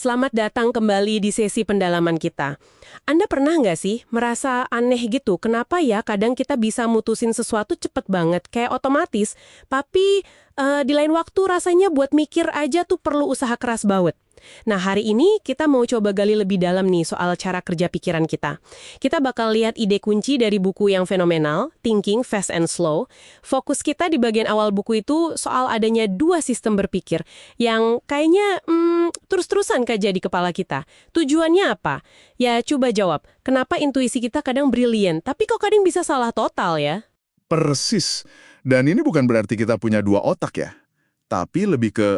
Selamat datang kembali di sesi pendalaman kita. Anda pernah nggak sih merasa aneh gitu, kenapa ya kadang kita bisa mutusin sesuatu cepet banget, kayak otomatis, tapi di lain waktu rasanya buat mikir aja tuh perlu usaha keras banget. Nah, hari ini kita mau coba gali lebih dalam nih soal cara kerja pikiran kita. Kita bakal lihat ide kunci dari buku yang fenomenal, Thinking Fast and Slow. Fokus kita di bagian awal buku itu soal adanya dua sistem berpikir yang kayaknya terus-terusan kerja di kepala kita. Tujuannya apa? Ya, coba jawab. Kenapa intuisi kita kadang brilian, tapi kok kadang bisa salah total ya? Persis. Dan ini bukan berarti kita punya dua otak ya. Tapi lebih ke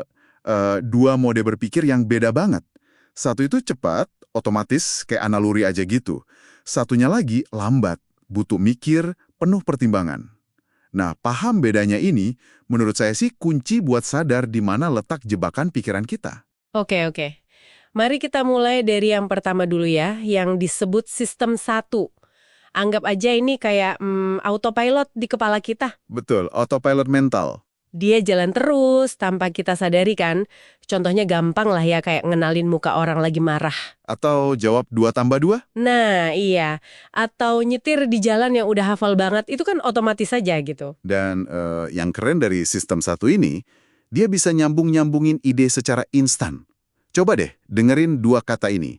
dua mode berpikir yang beda banget. Satu itu cepat, otomatis, kayak naluri aja gitu. Satunya lagi lambat, butuh mikir, penuh pertimbangan. Nah, paham bedanya ini, menurut saya sih kunci buat sadar di mana letak jebakan pikiran kita. Oke. Mari kita mulai dari yang pertama dulu ya, yang disebut sistem satu. Anggap aja ini kayak autopilot di kepala kita. Betul, autopilot mental. Dia jalan terus tanpa kita sadari kan. Contohnya gampang lah ya, kayak ngenalin muka orang lagi marah. Atau jawab 2 tambah 2? Nah, iya. Atau nyetir di jalan yang udah hafal banget, itu kan otomatis saja gitu. Dan yang keren dari sistem satu ini, dia bisa nyambung-nyambungin ide secara instan. Coba deh, dengerin dua kata ini.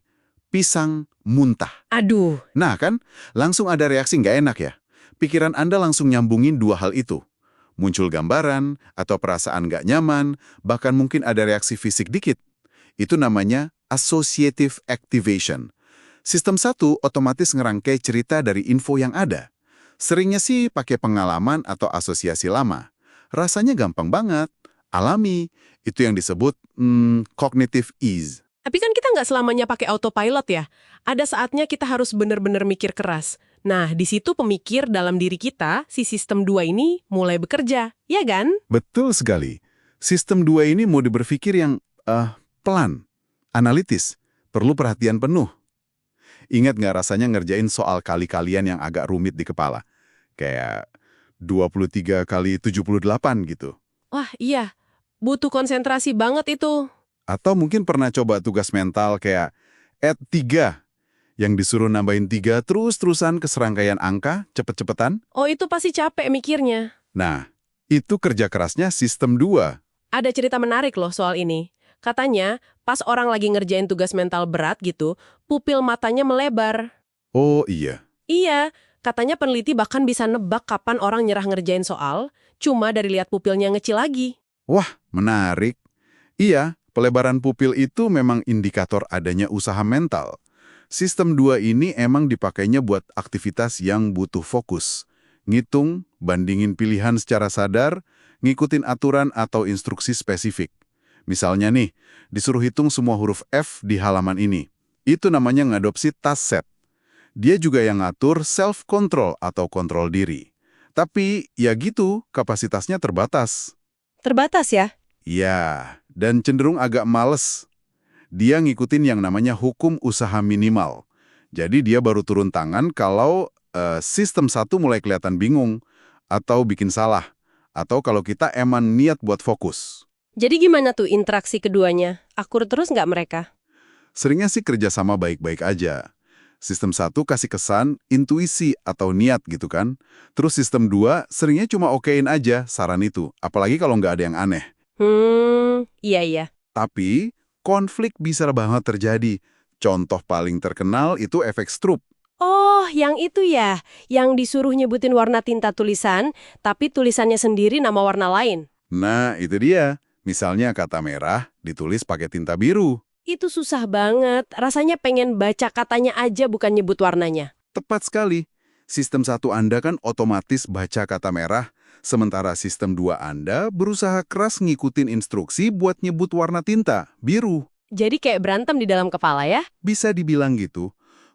Pisang muntah. Aduh, Nah kan, langsung ada reaksi nggak enak ya. Pikiran Anda langsung nyambungin dua hal itu. Muncul gambaran, atau perasaan nggak nyaman, bahkan mungkin ada reaksi fisik dikit. Itu namanya associative activation. Sistem satu otomatis ngerangkai cerita dari info yang ada. Seringnya sih pakai pengalaman atau asosiasi lama. Rasanya gampang banget, alami. Itu yang disebut cognitive ease. tapi kan kita nggak selamanya pakai autopilot ya. Ada saatnya kita harus benar-benar mikir keras. Nah, di situ pemikir dalam diri kita, si sistem 2 ini mulai bekerja, ya kan? Betul sekali. Sistem dua ini mode berpikir yang pelan, analitis, perlu perhatian penuh. Ingat nggak rasanya ngerjain soal kali-kalian yang agak rumit di kepala? Kayak 23 kali 78 gitu. Wah, iya. Butuh konsentrasi banget itu. Atau mungkin pernah coba tugas mental kayak add 3, yang disuruh nambahin 3 terus-terusan ke serangkaian angka, cepet-cepetan. Oh, itu pasti capek mikirnya. Nah, itu kerja kerasnya sistem 2. Ada cerita menarik loh soal ini. Katanya, pas orang lagi ngerjain tugas mental berat gitu, pupil matanya melebar. Oh iya, Iya, katanya peneliti bahkan bisa nebak kapan orang nyerah ngerjain soal, cuma dari lihat pupilnya ngecil lagi. wah menarik. Iya, pelebaran pupil itu memang indikator adanya usaha mental. Sistem 2 ini emang dipakainya buat aktivitas yang butuh fokus. Ngitung, bandingin pilihan secara sadar, ngikutin aturan atau instruksi spesifik. Misalnya nih, disuruh hitung semua huruf F di halaman ini. Itu namanya ngadopsi task set. Dia juga yang ngatur self-control atau kontrol diri. Tapi, ya gitu, kapasitasnya terbatas. Terbatas ya? Ya, dan cenderung agak males. Dia ngikutin yang namanya hukum usaha minimal. Jadi dia baru turun tangan kalau sistem satu mulai kelihatan bingung, atau bikin salah, atau kalau kita emang niat buat fokus. Jadi gimana tuh interaksi keduanya? Akur terus nggak mereka? Seringnya sih kerjasama baik-baik aja. Sistem satu kasih kesan, intuisi atau niat gitu kan. Terus sistem 2 seringnya cuma okein aja saran itu, apalagi kalau nggak ada yang aneh. Iya. Tapi, konflik bisa banget terjadi. Contoh paling terkenal itu efek Stroop. Oh, yang itu ya, yang disuruh nyebutin warna tinta tulisan, tapi tulisannya sendiri nama warna lain. Nah, itu dia. Misalnya kata merah ditulis pakai tinta biru. Itu susah banget, rasanya pengen baca katanya aja bukan nyebut warnanya. Tepat sekali. Sistem satu Anda kan otomatis baca kata merah, sementara sistem 2 Anda berusaha keras ngikutin instruksi buat nyebut warna tinta, biru. Jadi kayak berantem di dalam kepala ya? Bisa dibilang gitu.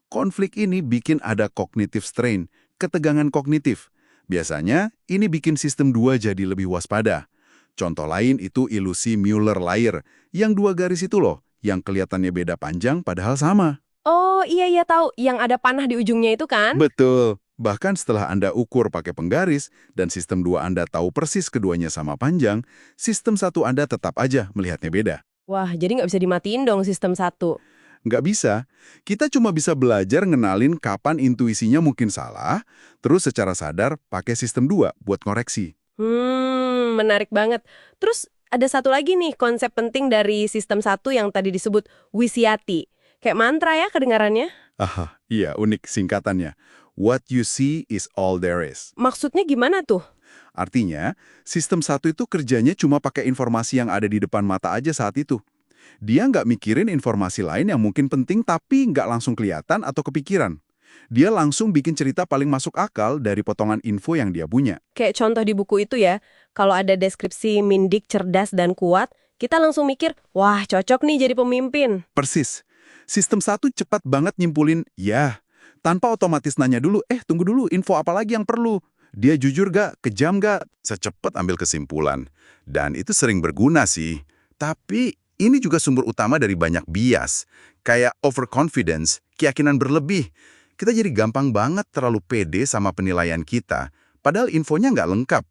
Konflik ini bikin ada cognitive strain, ketegangan kognitif. Biasanya, ini bikin sistem 2 jadi lebih waspada. Contoh lain itu ilusi Mueller-Lyer, yang 2 garis itu loh, yang kelihatannya beda panjang padahal sama. Oh, iya tahu, yang ada panah di ujungnya itu kan? Betul. Bahkan setelah Anda ukur pakai penggaris, dan sistem 2 Anda tahu persis keduanya sama panjang, sistem 1 Anda tetap aja melihatnya beda. Wah, jadi nggak bisa dimatiin dong sistem satu. Nggak bisa. Kita cuma bisa belajar ngenalin kapan intuisinya mungkin salah, terus secara sadar pakai sistem 2 buat ngoreksi. Menarik banget. Terus ada satu lagi nih konsep penting dari sistem satu yang tadi disebut wisiyati. Kayak mantra ya kedengarannya. Aha, iya unik singkatannya. What you see is all there is. Maksudnya gimana tuh? Artinya, sistem satu itu kerjanya cuma pakai informasi yang ada di depan mata aja saat itu. Dia nggak mikirin informasi lain yang mungkin penting tapi nggak langsung kelihatan atau kepikiran. Dia langsung bikin cerita paling masuk akal dari potongan info yang dia punya. Kayak contoh di buku itu ya, kalau ada deskripsi Mindik cerdas dan kuat, kita langsung mikir, wah cocok nih jadi pemimpin. Persis. Sistem satu cepat banget nyimpulin, ya. Tanpa otomatis nanya dulu, tunggu dulu, info apa lagi yang perlu? Dia jujur gak? Kejam gak? Secepat ambil kesimpulan. Dan itu sering berguna sih. Tapi ini juga sumber utama dari banyak bias. Kayak overconfidence, keyakinan berlebih. Kita jadi gampang banget terlalu pede sama penilaian kita. Padahal infonya nggak lengkap.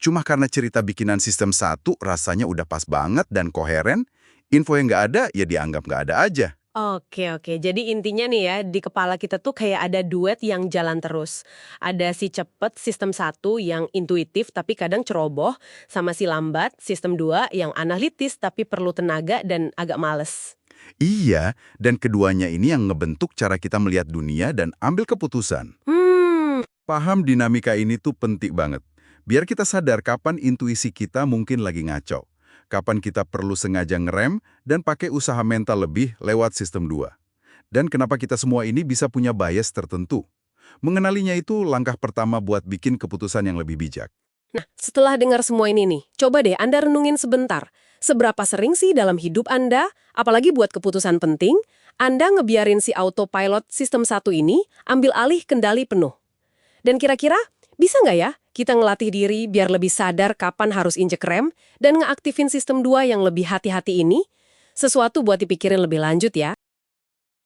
Cuma karena cerita bikinan sistem satu rasanya udah pas banget dan koheren, info yang nggak ada ya dianggap nggak ada aja. Oke. Jadi intinya nih ya, di kepala kita tuh kayak ada duet yang jalan terus. Ada si cepet, sistem satu yang intuitif tapi kadang ceroboh, sama si lambat, sistem 2 yang analitis tapi perlu tenaga dan agak males. Iya, dan keduanya ini yang ngebentuk cara kita melihat dunia dan ambil keputusan. Paham dinamika ini tuh penting banget. Biar kita sadar kapan intuisi kita mungkin lagi ngaco. Kapan kita perlu sengaja ngerem dan pakai usaha mental lebih lewat sistem 2. Dan kenapa kita semua ini bisa punya bias tertentu. Mengenalinya itu langkah pertama buat bikin keputusan yang lebih bijak. Nah, setelah dengar semua ini nih, coba deh Anda renungin sebentar. Seberapa sering sih dalam hidup Anda, apalagi buat keputusan penting, Anda ngebiarin si autopilot sistem satu ini ambil alih kendali penuh? Dan kira-kira, bisa nggak ya kita ngelatih diri biar lebih sadar kapan harus injek rem dan ngeaktifin sistem 2 yang lebih hati-hati ini? Sesuatu buat dipikirin lebih lanjut ya.